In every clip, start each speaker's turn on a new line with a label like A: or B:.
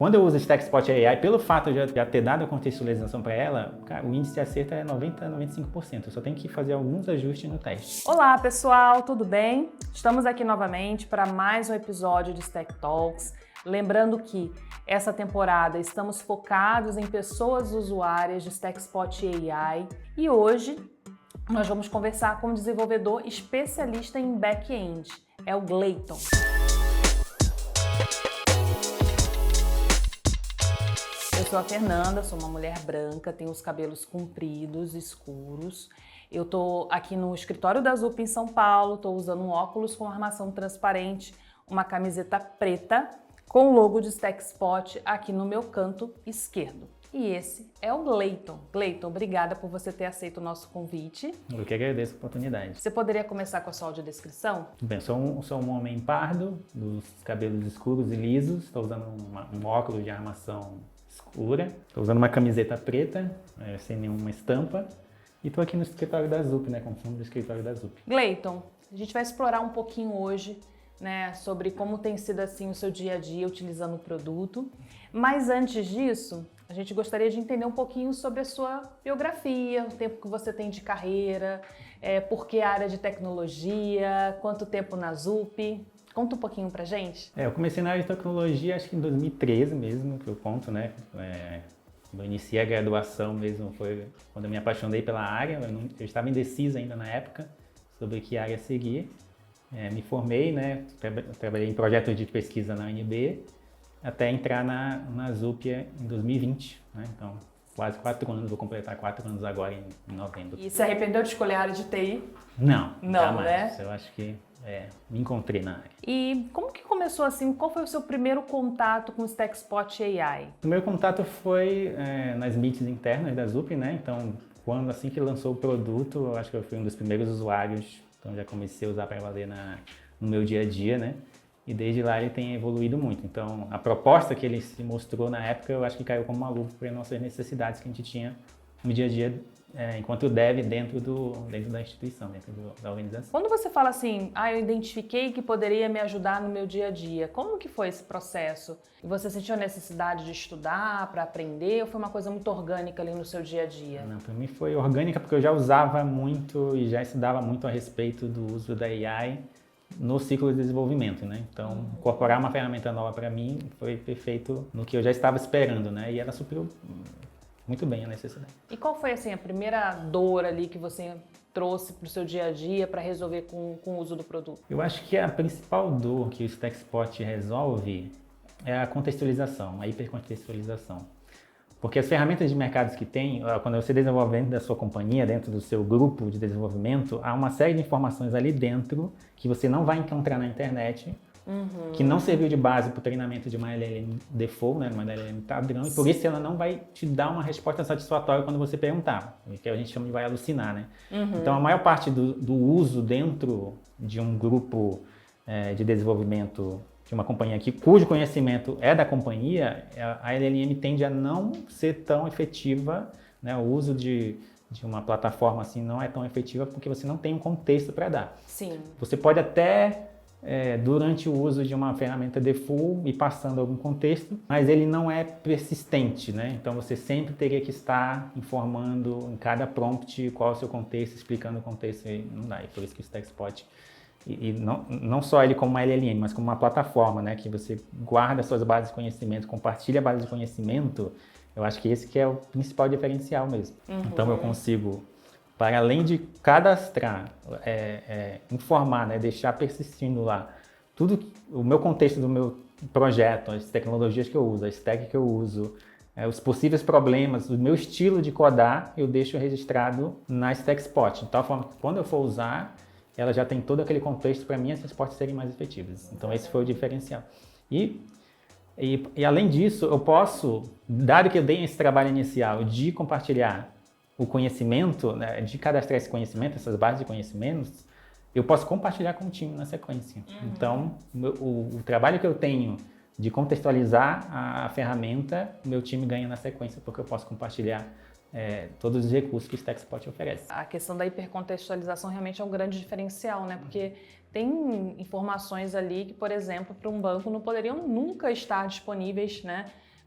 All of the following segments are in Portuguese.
A: Quando eu uso StackSpot AI, pelo fato de eu já ter dado a contextualização para ela, cara, o índice de acerto é 90 a 95%. Eu só tenho que fazer alguns ajustes no teste.
B: Olá pessoal, tudo bem? Estamos aqui novamente para mais um episódio de Stack Talks. Lembrando que essa temporada estamos focados em pessoas usuárias de StackSpot AI e hoje nós vamos conversar com um desenvolvedor especialista em back-end, é o Gleiton. Eu sou a Fernanda, sou uma mulher branca, tenho os cabelos compridos, escuros. Eu tô aqui no escritório da Zup em São Paulo, tô usando um óculos com armação transparente, uma camiseta preta com o logo de StackSpot aqui no meu canto esquerdo. E esse é o Gleiton. Gleiton, obrigada por você ter aceito o nosso convite.
A: Eu que agradeço a oportunidade.
B: Você poderia começar com a sua audiodescrição?
A: Bem, sou um homem pardo, dos cabelos escuros e lisos, estou usando um óculos de armação escura, estou usando uma camiseta preta, sem nenhuma estampa, e estou aqui no escritório da Zup, com o fundo do escritório da Zup.
B: Gleiton, a gente vai explorar um pouquinho hoje, sobre como tem sido assim o seu dia a dia utilizando o produto, mas antes disso, a gente gostaria de entender um pouquinho sobre a sua biografia, o tempo que você tem de carreira, por que área de tecnologia, quanto tempo na Zup. Conta um pouquinho pra gente.
A: Eu comecei na área de tecnologia acho que em 2013 mesmo, que eu conto, eu iniciei a graduação mesmo, foi quando eu me apaixonei pela área, eu estava indeciso ainda na época sobre que área seguir. Me formei, trabalhei em projetos de pesquisa na UNB, até entrar na Zup em 2020, então quase 4 anos, vou completar 4 anos agora em novembro.
B: E se arrependeu de escolher a área de TI?
A: Não,
B: jamais.
A: Eu acho que me encontrei na área.
B: E como que começou assim, qual foi o seu primeiro contato com o StackSpot AI?
A: O primeiro contato foi nas meets internas da Zup, então assim que lançou o produto, eu acho que eu fui um dos primeiros usuários, então já comecei a usar para valer no meu dia a dia, E desde lá ele tem evoluído muito. Então, a proposta que ele se mostrou na época, eu acho que caiu como uma luva para as nossas necessidades que a gente tinha no dia a dia, enquanto dev dentro da instituição, dentro da organização.
B: Quando você fala assim, eu identifiquei que poderia me ajudar no meu dia a dia, como que foi esse processo? E você sentiu a necessidade de estudar, para aprender, ou foi uma coisa muito orgânica ali no seu dia a dia?
A: Não, para mim foi orgânica porque eu já usava muito e já estudava muito a respeito do uso da AI no ciclo de desenvolvimento, Então, incorporar uma ferramenta nova para mim foi perfeito no que eu já estava esperando, E ela supriu muito bem a necessidade.
B: E qual foi, assim, a primeira dor ali que você trouxe para o seu dia a dia para resolver com o uso do produto?
A: Eu acho que a principal dor que o StackSpot resolve é a contextualização, a hipercontextualização. Porque as ferramentas de mercados que tem, quando você desenvolve dentro da sua companhia, dentro do seu grupo de desenvolvimento, há uma série de informações ali dentro que você não vai encontrar na internet, que não serviu de base para o treinamento de uma LLM default, uma LLM padrão, e por isso ela não vai te dar uma resposta satisfatória quando você perguntar, que a gente chama de vai alucinar, Então a maior parte do uso dentro de um grupo de desenvolvimento de uma companhia cujo conhecimento é da companhia, a LLM tende a não ser tão efetiva, O uso de uma plataforma assim não é tão efetiva porque você não tem um contexto para dar.
B: Sim.
A: Você pode até, durante o uso de uma ferramenta default, ir passando algum contexto, mas ele não é persistente, Então você sempre teria que estar informando em cada prompt qual é o seu contexto, explicando o contexto, e não dá. E por isso que o StackSpot e não só ele como uma LLM, mas como uma plataforma, que você guarda suas bases de conhecimento, compartilha a base de conhecimento, eu acho que esse que é o principal diferencial mesmo. Então eu consigo, para além de cadastrar, informar, deixar persistindo lá, tudo o meu contexto do meu projeto, as tecnologias que eu uso, a stack que eu uso, os possíveis problemas, o meu estilo de codar, eu deixo registrado na StackSpot, de tal forma que quando eu for usar, ela já tem todo aquele contexto para mim as respostas serem mais efetivas. Então esse foi o diferencial. E além disso, eu posso, dado que eu dei esse trabalho inicial de compartilhar o conhecimento, de cadastrar esse conhecimento, essas bases de conhecimentos, eu posso compartilhar com o time na sequência. Então, o trabalho que eu tenho de contextualizar a ferramenta, meu time ganha na sequência, porque eu posso compartilhar todos os recursos que o StackSpot oferece.
B: A questão da hipercontextualização realmente é um grande diferencial, Porque tem informações ali que, por exemplo, para um banco não poderiam nunca estar disponíveis,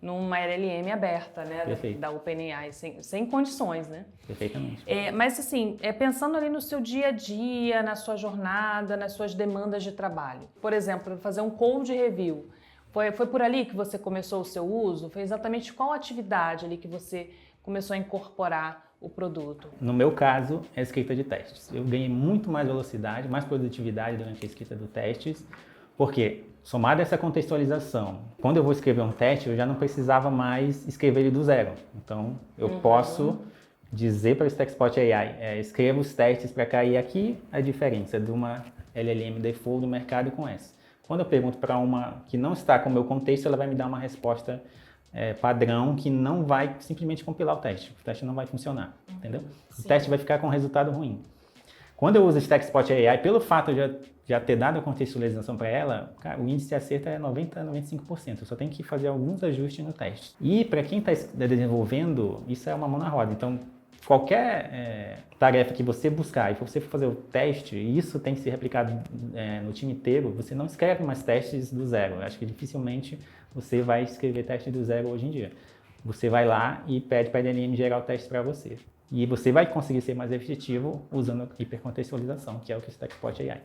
B: numa LLM aberta, né?
A: Perfeito.
B: Da OpenAI, sem condições, né?
A: Perfeitamente.
B: Mas assim, pensando ali no seu dia a dia, na sua jornada, nas suas demandas de trabalho. Por exemplo, fazer um code review. Foi por ali que você começou o seu uso? Foi exatamente qual atividade ali que você começou a incorporar o produto?
A: No meu caso, é a escrita de testes. Eu ganhei muito mais velocidade, mais produtividade durante a escrita dos testes, porque, somado a essa contextualização, quando eu vou escrever um teste, eu já não precisava mais escrever ele do zero. Então, eu posso dizer para o TechSpot AI, escreva os testes para cair aqui, a diferença de uma LLM default do mercado com essa. Quando eu pergunto para uma que não está com o meu contexto, ela vai me dar uma resposta padrão que não vai simplesmente compilar o teste. O teste não vai funcionar, entendeu?
B: Sim.
A: O teste vai ficar com um resultado ruim. Quando eu uso esse TechSpot AI, pelo fato de já ter dado a contextualização para ela, cara, o índice de acerto é 90% a 95%. Eu só tenho que fazer alguns ajustes no teste. E para quem está desenvolvendo, isso é uma mão na roda. Então, qualquer tarefa que você buscar e você for fazer o teste, e isso tem que ser replicado no time inteiro, você não escreve mais testes do zero. Eu acho que dificilmente você vai escrever teste do zero hoje em dia. Você vai lá e pede para a LLM gerar o teste para você. E você vai conseguir ser mais efetivo usando hipercontextualização, que é o que o TechSpot AI.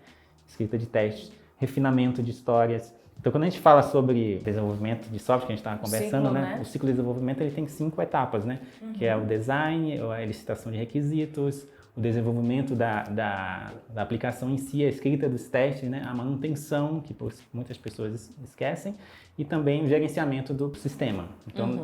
A: Escrita de testes, refinamento de histórias. Então, quando a gente fala sobre desenvolvimento de software, que a gente estava conversando, né? O ciclo de desenvolvimento ele tem 5 etapas, né? Que é o design, a licitação de requisitos, o desenvolvimento da aplicação em si, a escrita dos testes, né? A manutenção, que muitas pessoas esquecem, e também o gerenciamento do sistema. Então,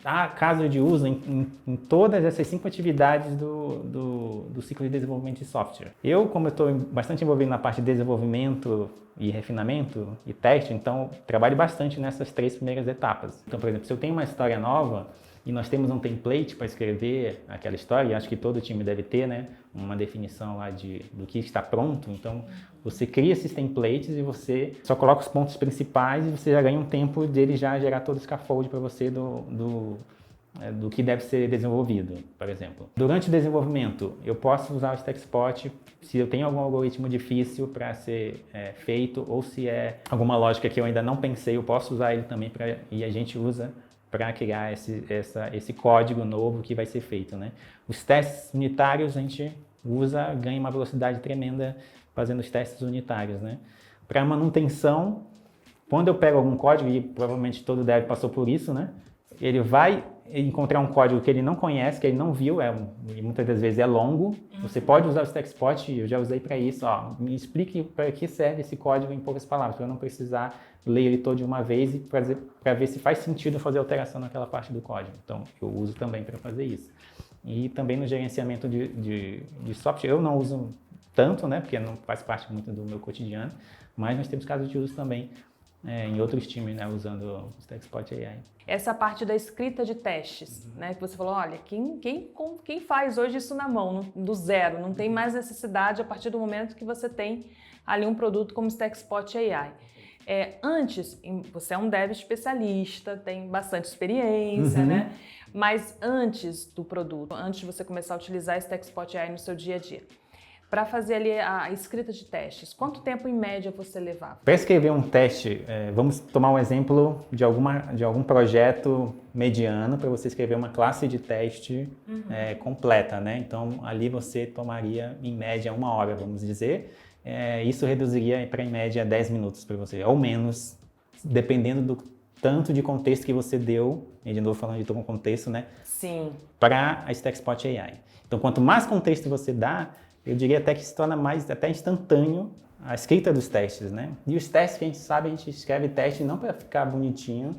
A: há caso de uso em todas essas 5 atividades do ciclo de desenvolvimento de software. Como eu estou bastante envolvido na parte de desenvolvimento e refinamento e teste, então trabalho bastante nessas 3 primeiras etapas. Então, por exemplo, se eu tenho uma história nova e nós temos um template para escrever aquela história, e acho que todo time deve ter, né, uma definição lá do que está pronto, então você cria esses templates e você só coloca os pontos principais e você já ganha um tempo dele já gerar todo o scaffold para você do que deve ser desenvolvido, por exemplo. Durante o desenvolvimento, eu posso usar o TechSpot se eu tenho algum algoritmo difícil para ser feito, ou se é alguma lógica que eu ainda não pensei, eu posso usar ele também e a gente usa para criar esse código novo que vai ser feito, né? Os testes unitários a gente ganha uma velocidade tremenda fazendo os testes unitários, né? Para manutenção, quando eu pego algum código, e provavelmente todo dev passou por isso, né? Ele vai encontrar um código que ele não conhece, que ele não viu, e muitas das vezes é longo. Você pode usar o TechSpot, eu já usei para isso. Me explique para que serve esse código em poucas palavras, para eu não precisar ler ele todo de uma vez e para ver se faz sentido fazer alteração naquela parte do código. Então, eu uso também para fazer isso. E também no gerenciamento de software, eu não uso tanto, né, porque não faz parte muito do meu cotidiano, mas nós temos casos de uso também em outros times, né, usando o TechSpot AI.
B: Essa parte da escrita de testes, né, que você falou, olha, quem faz hoje isso na mão, do zero, não tem mais necessidade a partir do momento que você tem ali um produto como o TechSpot AI. Antes, você é um dev especialista, tem bastante experiência, né? Mas antes do produto, antes de você começar a utilizar esse TechSpot AI no seu dia a dia, para fazer ali a escrita de testes, quanto tempo em média você levava?
A: Para escrever um teste, vamos tomar um exemplo de algum projeto mediano para você escrever uma classe de teste completa, né? Então, ali você tomaria em média 1 hora, vamos dizer. Isso reduziria para em média 10 minutos para você, ou menos, dependendo do tanto de contexto que você deu, e de novo falando de todo um contexto, né?
B: Sim.
A: Para a TechSpot AI. Então, quanto mais contexto você dá, eu diria até que se torna mais até instantâneo a escrita dos testes, né? E os testes que a gente sabe, a gente escreve teste não para ficar bonitinho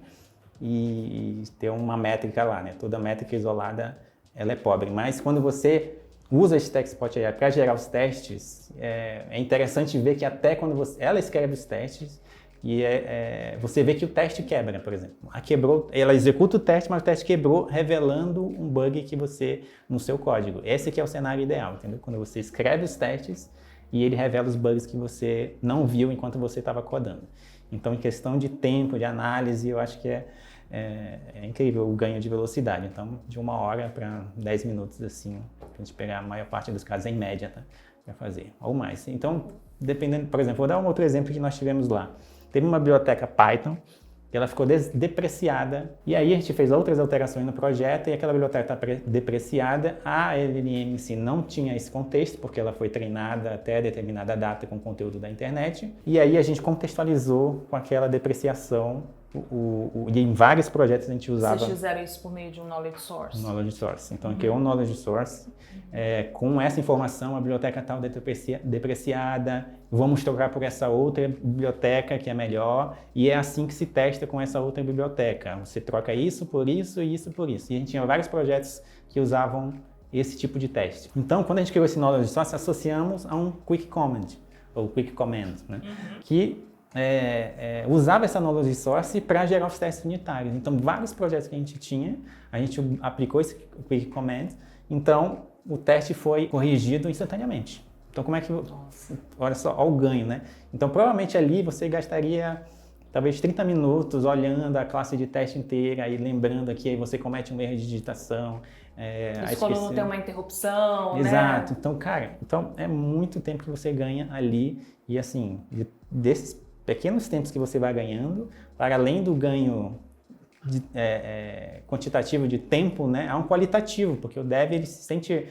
A: e ter uma métrica lá, né? Toda métrica isolada, ela é pobre. Mas quando você usa esse TechSpot AI para gerar os testes, é interessante ver que até quando ela escreve os testes, e você vê que o teste quebra, por exemplo. Ela executa o teste, mas o teste quebrou, revelando um bug que no seu código. Esse que é o cenário ideal, entendeu? Quando você escreve os testes e ele revela os bugs que você não viu enquanto você estava codando. Então, em questão de tempo, de análise, eu acho que é incrível o ganho de velocidade. Então, de 1 hora para 10 minutos, assim, a gente pegar a maior parte dos casos em média, tá? Para fazer, ou mais. Então, dependendo, por exemplo, vou dar um outro exemplo que nós tivemos lá. Teve uma biblioteca Python e ela ficou depreciada. E aí a gente fez outras alterações no projeto e aquela biblioteca está depreciada. A LLM em si não tinha esse contexto, porque ela foi treinada até determinada data com conteúdo da internet. E aí a gente contextualizou com aquela depreciação. E em vários projetos a gente usava...
B: Vocês fizeram isso por meio de um Knowledge Source?
A: Knowledge Source. Então, aqui é um Knowledge Source. Com essa informação, a biblioteca tal depreciada, vamos trocar por essa outra biblioteca que é melhor, e é assim que se testa com essa outra biblioteca. Você troca isso por isso e isso por isso. E a gente tinha vários projetos que usavam esse tipo de teste. Então, quando a gente criou esse Knowledge Source, associamos a um Quick Command, ou Quick Command, né? Que usava essa Knowledge Source para gerar os testes unitários. Então, vários projetos que a gente aplicou esse Quick Command, então o teste foi corrigido instantaneamente. Então, como é que... Olha só, olha o ganho, né? Então, provavelmente ali você gastaria talvez 30 minutos olhando a classe de teste inteira e lembrando que aí você comete um erro de digitação.
B: Quando não tem uma interrupção,
A: Exato.
B: né?
A: Então, cara, é muito tempo que você ganha ali. E assim, desses pequenos tempos que você vai ganhando, para além do ganho quantitativo de tempo, né, há um qualitativo, porque o dev ele se sente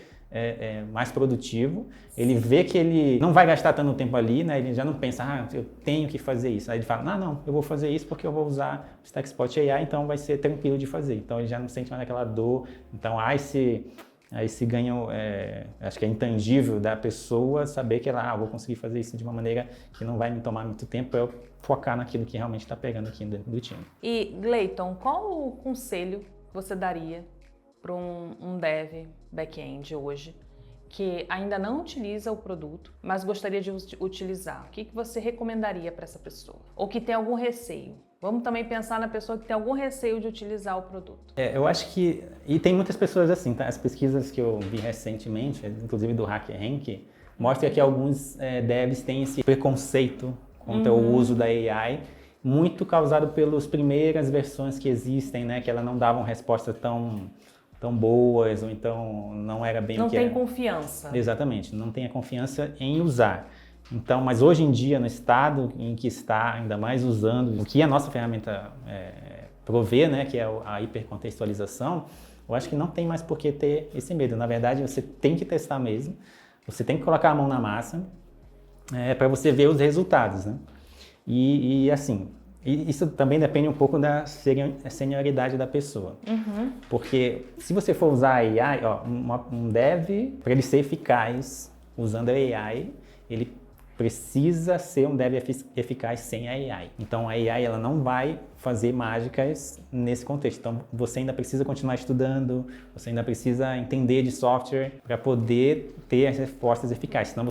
A: mais produtivo, ele vê que ele não vai gastar tanto tempo ali, né, ele já não pensa, eu tenho que fazer isso. Aí ele fala, não, eu vou fazer isso porque eu vou usar o StackSpot AI, então vai ser tranquilo de fazer. Então ele já não sente mais aquela dor. Então há esse ganho, acho que é intangível da pessoa saber que ela, vou conseguir fazer isso de uma maneira que não vai me tomar muito tempo para eu focar naquilo que realmente está pegando aqui dentro do time.
B: E, Gleiton, qual o conselho você daria para um dev back-end hoje que ainda não utiliza o produto, mas gostaria de utilizar? O que você recomendaria para essa pessoa? Ou que tem algum receio? Vamos também pensar na pessoa que tem algum receio de utilizar o produto.
A: Eu acho que... E tem muitas pessoas assim, tá? As pesquisas que eu vi recentemente, inclusive do HackerRank, mostram que alguns devs têm esse preconceito contra o uso da AI, muito causado pelas primeiras versões que existem, né? Que elas não davam respostas tão boas, ou então não era bem o que
B: era.
A: Não
B: tem confiança.
A: Exatamente, não tem a confiança em usar. Então, mas hoje em dia, no estado em que está, ainda mais usando o que a nossa ferramenta provê, né, que é a hipercontextualização, eu acho que não tem mais por que ter esse medo. Na verdade, você tem que testar mesmo, você tem que colocar a mão na massa para você ver os resultados, né? E assim, isso também depende um pouco da senioridade da pessoa. Porque se você for usar a AI, um dev, para ele ser eficaz usando a AI, ele precisa ser um dev eficaz sem a AI. Então a AI ela não vai fazer mágicas nesse contexto. Então você ainda precisa continuar estudando, você ainda precisa entender de software para poder ter as respostas eficazes. Senão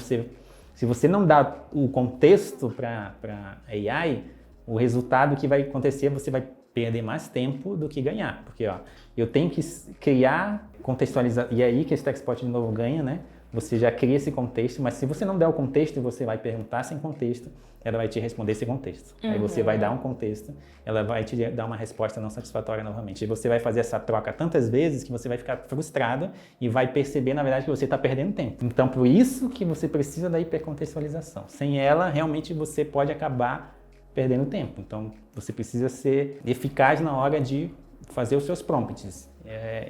A: se você não dá o contexto para a AI, o resultado que vai acontecer, você vai perder mais tempo do que ganhar. Porque eu tenho que criar, contextualizar, e é aí que esse StackSpot de novo ganha, né? Você já cria esse contexto, mas se você não der o contexto e você vai perguntar sem contexto, ela vai te responder esse contexto. Aí você vai dar um contexto, ela vai te dar uma resposta não satisfatória novamente. E você vai fazer essa troca tantas vezes que você vai ficar frustrado e vai perceber, na verdade, que você está perdendo tempo. Então, por isso que você precisa da hipercontextualização. Sem ela, realmente você pode acabar perdendo tempo. Então, você precisa ser eficaz na hora de fazer os seus prompts.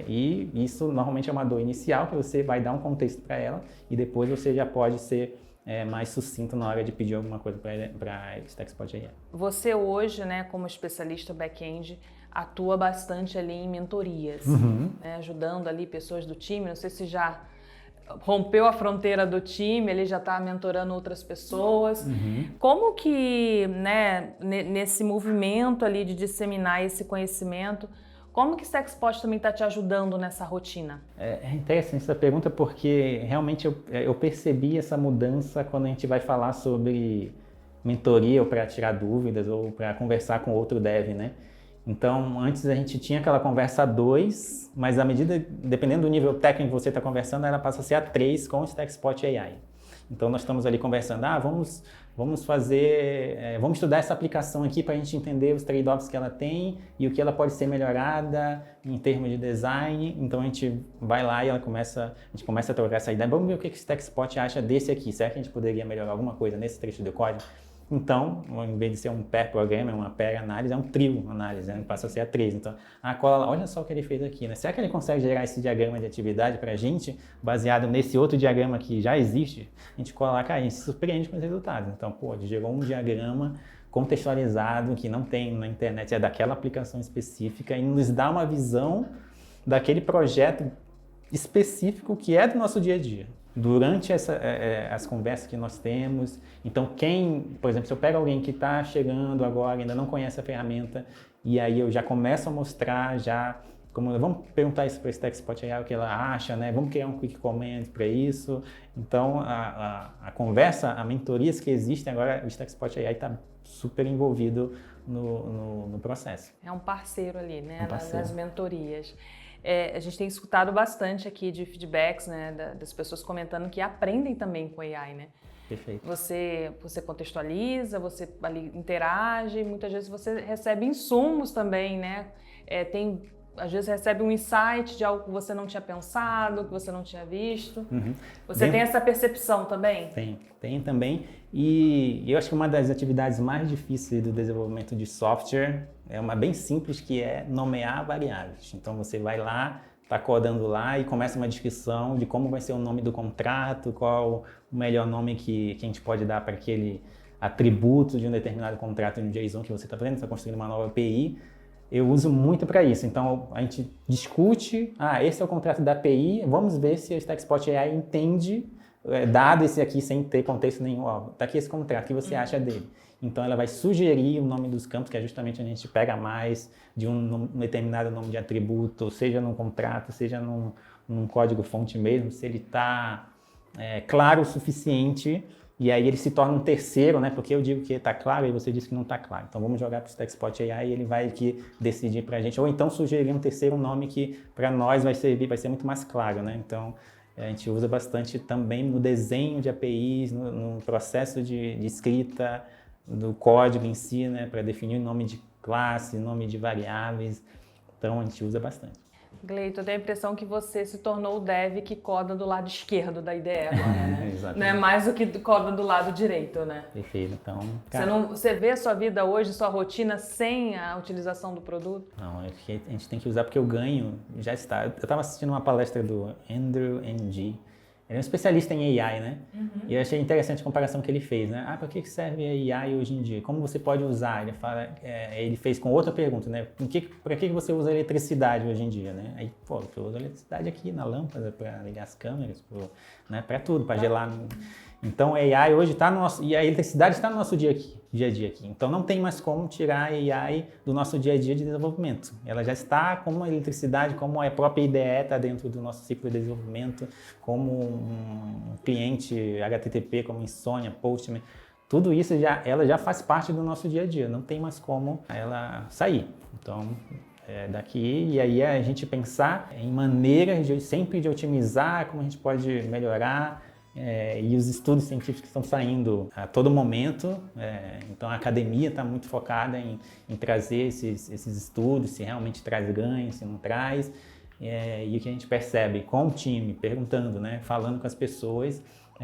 A: E isso normalmente é uma dor inicial, que você vai dar um contexto para ela e depois você já pode ser mais sucinto na hora de pedir alguma coisa para StackSpot AI.
B: Você hoje, né, como especialista back-end, atua bastante ali em mentorias, né, ajudando ali pessoas do time. Não sei se já rompeu a fronteira do time, ele já está mentorando outras pessoas. Como que, né, nesse movimento ali de disseminar esse conhecimento, como que o StackSpot também está te ajudando nessa rotina?
A: É interessante essa pergunta porque realmente eu percebi essa mudança quando a gente vai falar sobre mentoria ou para tirar dúvidas ou para conversar com outro dev, né? Então, antes a gente tinha aquela conversa a 2, mas à medida, dependendo do nível técnico que você está conversando, ela passa a ser a 3 com o StackSpot AI. Então, nós estamos ali conversando, vamos estudar essa aplicação aqui para a gente entender os trade-offs que ela tem e o que ela pode ser melhorada em termos de design. Então, a gente vai lá e a gente começa a trocar essa ideia. Vamos ver o que o StackSpot acha desse aqui. Será que a gente poderia melhorar alguma coisa nesse trecho do código? Então, em vez de ser um pair programmer, uma pair análise, é um trio análise, né? Passa a ser a 3. Então, cola lá, olha só o que ele fez aqui, né? Será que ele consegue gerar esse diagrama de atividade para a gente, baseado nesse outro diagrama que já existe? A gente cola lá, cara, a gente se surpreende com os resultados. Então, pô, ele gerou um diagrama contextualizado que não tem na internet, é daquela aplicação específica e nos dá uma visão daquele projeto específico que é do nosso dia a dia. Durante as conversas que nós temos, então por exemplo, se eu pego alguém que está chegando agora, ainda não conhece a ferramenta, e aí eu já começo a mostrar, vamos perguntar isso para a Stackspot AI, o que ela acha, né? Vamos criar um quick comment para isso. Então, a conversa, a mentorias que existem agora, o Stackspot AI está super envolvido no processo.
B: É um parceiro ali, né?
A: Um parceiro.
B: Nas mentorias. A gente tem escutado bastante aqui de feedbacks, né, das pessoas comentando que aprendem também com AI, né?
A: Perfeito.
B: Você contextualiza, você ali interage, muitas vezes você recebe insumos também, né? Às vezes recebe um insight de algo que você não tinha pensado, que você não tinha visto.
A: Uhum.
B: Você tem essa percepção também?
A: Tem também. E eu acho que uma das atividades mais difíceis do desenvolvimento de software é uma bem simples, que é nomear variáveis. Então você vai lá, está codando lá e começa uma discussão de como vai ser o nome do contrato, qual o melhor nome que a gente pode dar para aquele atributo de um determinado contrato no JSON que você está fazendo, está construindo uma nova API. Eu uso muito para isso. Então, a gente discute, esse é o contrato da API, vamos ver se o Stackspot AI entende, dado esse aqui sem ter contexto nenhum, tá aqui esse contrato, o que você acha dele? Então, ela vai sugerir o nome dos campos, que é justamente onde a gente pega mais de um determinado nome de atributo, seja num contrato, seja num código-fonte mesmo, se ele está claro o suficiente. E aí ele se torna um terceiro, né? Porque eu digo que está claro e você disse que não está claro. Então vamos jogar para o Stackspot AI e ele vai aqui decidir para a gente. Ou então sugerir um terceiro nome que para nós vai ser muito mais claro, né? Então a gente usa bastante também no desenho de APIs, no processo de escrita do código em si, né? Para definir o nome de classe, nome de variáveis. Então a gente usa bastante.
B: Gleito, eu tenho a impressão que você se tornou o dev que coda do lado esquerdo da IDE agora, né?
A: Não
B: é mais do que coda do lado direito, né?
A: Perfeito, então...
B: Você vê a sua vida hoje, sua rotina, sem a utilização do produto?
A: Não, a gente tem que usar porque o ganho já está... Eu estava assistindo uma palestra do Andrew Ng. Ele é um especialista em AI, né? Uhum. E eu achei interessante a comparação que ele fez, né? Para que serve a AI hoje em dia? Como você pode usar? Ele fez com outra pergunta, né? Para que você usa eletricidade hoje em dia, né? Aí, eu uso eletricidade aqui na lâmpada para ligar as câmeras, né? Para tudo, para gelar. Então, a AI hoje está no nosso... E a eletricidade está no nosso dia a dia aqui. Então, não tem mais como tirar a AI do nosso dia a dia de desenvolvimento. Ela já está como a eletricidade, como a própria IDE está dentro do nosso ciclo de desenvolvimento, como um cliente HTTP, como Insomnia, Postman. Tudo isso ela já faz parte do nosso dia a dia. Não tem mais como ela sair. Então, daqui, e aí a gente pensar em maneiras sempre de otimizar, como a gente pode melhorar. E os estudos científicos estão saindo a todo momento, então a academia está muito focada em trazer esses estudos, se realmente traz ganho, se não traz, e o que a gente percebe com o time, perguntando, né, falando com as pessoas,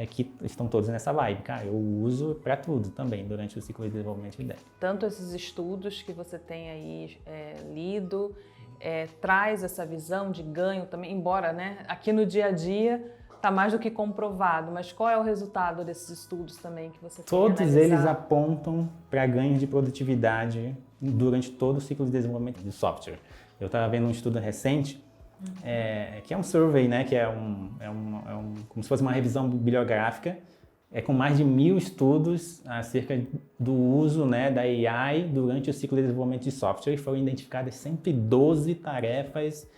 A: que estão todos nessa vibe. Cara, eu uso para tudo também durante o ciclo de desenvolvimento de ideia.
B: Tanto esses estudos que você tem aí lido, traz essa visão de ganho também, embora, né, aqui no dia a dia está mais do que comprovado, mas qual é o resultado desses estudos também que você tem
A: Todos
B: analisado?
A: eles apontam para ganho de produtividade durante todo o ciclo de desenvolvimento de software. Eu estava vendo um estudo recente, que é um survey, né, que é como se fosse uma revisão bibliográfica, com mais de 1.000 estudos acerca do uso, né, da AI durante o ciclo de desenvolvimento de software, e foram identificadas 112 tarefas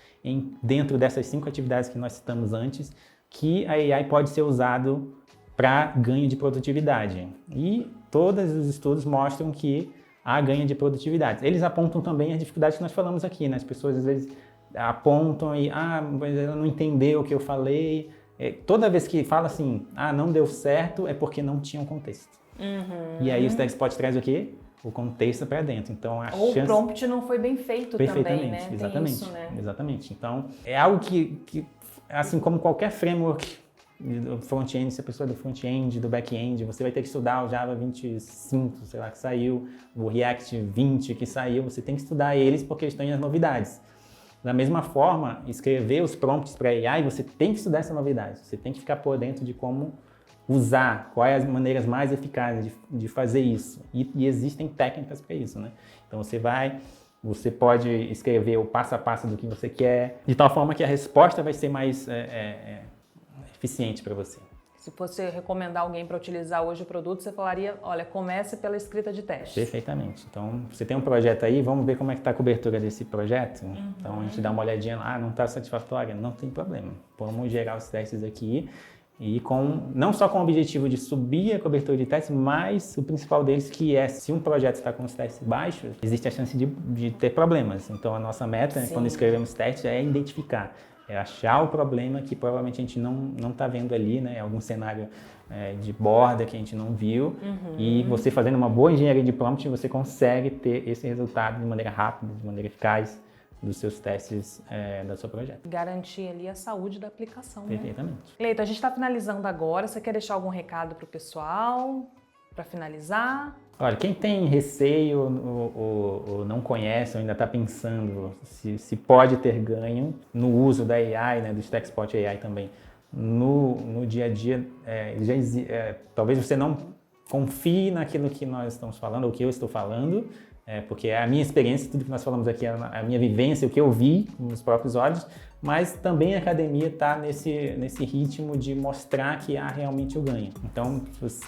A: dentro dessas 5 atividades que nós citamos antes, que a AI pode ser usado para ganho de produtividade. E todos os estudos mostram que há ganho de produtividade. Eles apontam também as dificuldades que nós falamos aqui, né? As pessoas às vezes apontam e, mas ela não entendeu o que eu falei. Toda vez que fala assim, não deu certo, é porque não tinha um contexto.
B: Uhum.
A: E aí o Stackspot traz o quê? O contexto para dentro. Então,
B: o prompt não foi bem feito também, né?
A: Exatamente,
B: tem isso, né?
A: Exatamente. Então, é algo que, assim como qualquer framework do front-end, se a pessoa é do front-end, do back-end, você vai ter que estudar o Java 25, sei lá, que saiu, o React 20 que saiu, você tem que estudar eles porque estão em as novidades. Da mesma forma, escrever os prompts para AI, você tem que estudar essa novidade, você tem que ficar por dentro de como usar, quais as maneiras mais eficazes de fazer isso. E existem técnicas para isso, né? Então você pode escrever o passo a passo do que você quer, de tal forma que a resposta vai ser mais eficiente para você.
B: Se fosse recomendar alguém para utilizar hoje o produto, você falaria, olha, comece pela escrita de teste.
A: Perfeitamente. Então, você tem um projeto aí, vamos ver como é que está a cobertura desse projeto? Então, a gente dá uma olhadinha lá, não está satisfatória? Não tem problema. Vamos gerar os testes aqui e não só com o objetivo de subir a cobertura de testes, mas o principal deles que é, se um projeto está com os testes baixos, existe a chance de ter problemas. Então, a nossa meta, quando escrevemos testes, é identificar. É achar o problema que provavelmente a gente não está vendo ali, né? Algum cenário de borda que a gente não viu. E você fazendo uma boa engenharia de prompt, você consegue ter esse resultado de maneira rápida, de maneira eficaz dos seus testes do seu projeto.
B: Garantir ali a saúde da aplicação,
A: Perfeitamente.
B: Né? Cleiton, a gente está finalizando agora. Você quer deixar algum recado para o pessoal, para finalizar?
A: Olha, quem tem receio ou não conhece ou ainda está pensando se pode ter ganho no uso da AI, né, do TechSpot AI também, no dia a dia, talvez você não confie naquilo que nós estamos falando, ou que eu estou falando, porque é a minha experiência, tudo que nós falamos aqui é a minha vivência, o que eu vi com os próprios olhos, mas também a academia está nesse ritmo de mostrar que há realmente o ganho. Então,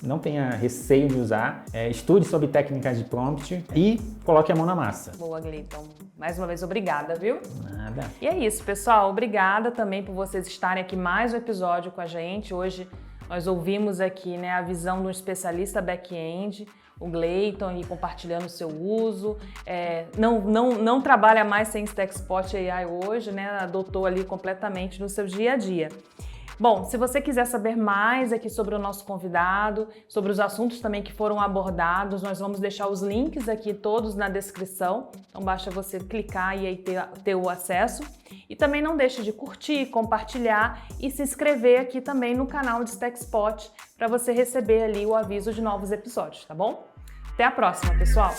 A: não tenha receio de usar, estude sobre técnicas de prompt e coloque a mão na massa.
B: Boa, Cleiton. Mais uma vez, obrigada, viu?
A: Nada.
B: E é isso, pessoal. Obrigada também por vocês estarem aqui mais um episódio com a gente. Hoje nós ouvimos aqui, né, a visão de um especialista back-end, o Cleiton, e compartilhando o seu uso. Não trabalha mais sem TechSpot AI hoje, né? Adotou ali completamente no seu dia a dia. Bom, se você quiser saber mais aqui sobre o nosso convidado, sobre os assuntos também que foram abordados, nós vamos deixar os links aqui todos na descrição. Então basta você clicar e aí ter o acesso. E também não deixe de curtir, compartilhar e se inscrever aqui também no canal de TechSpot para você receber ali o aviso de novos episódios, tá bom? Até a próxima, pessoal!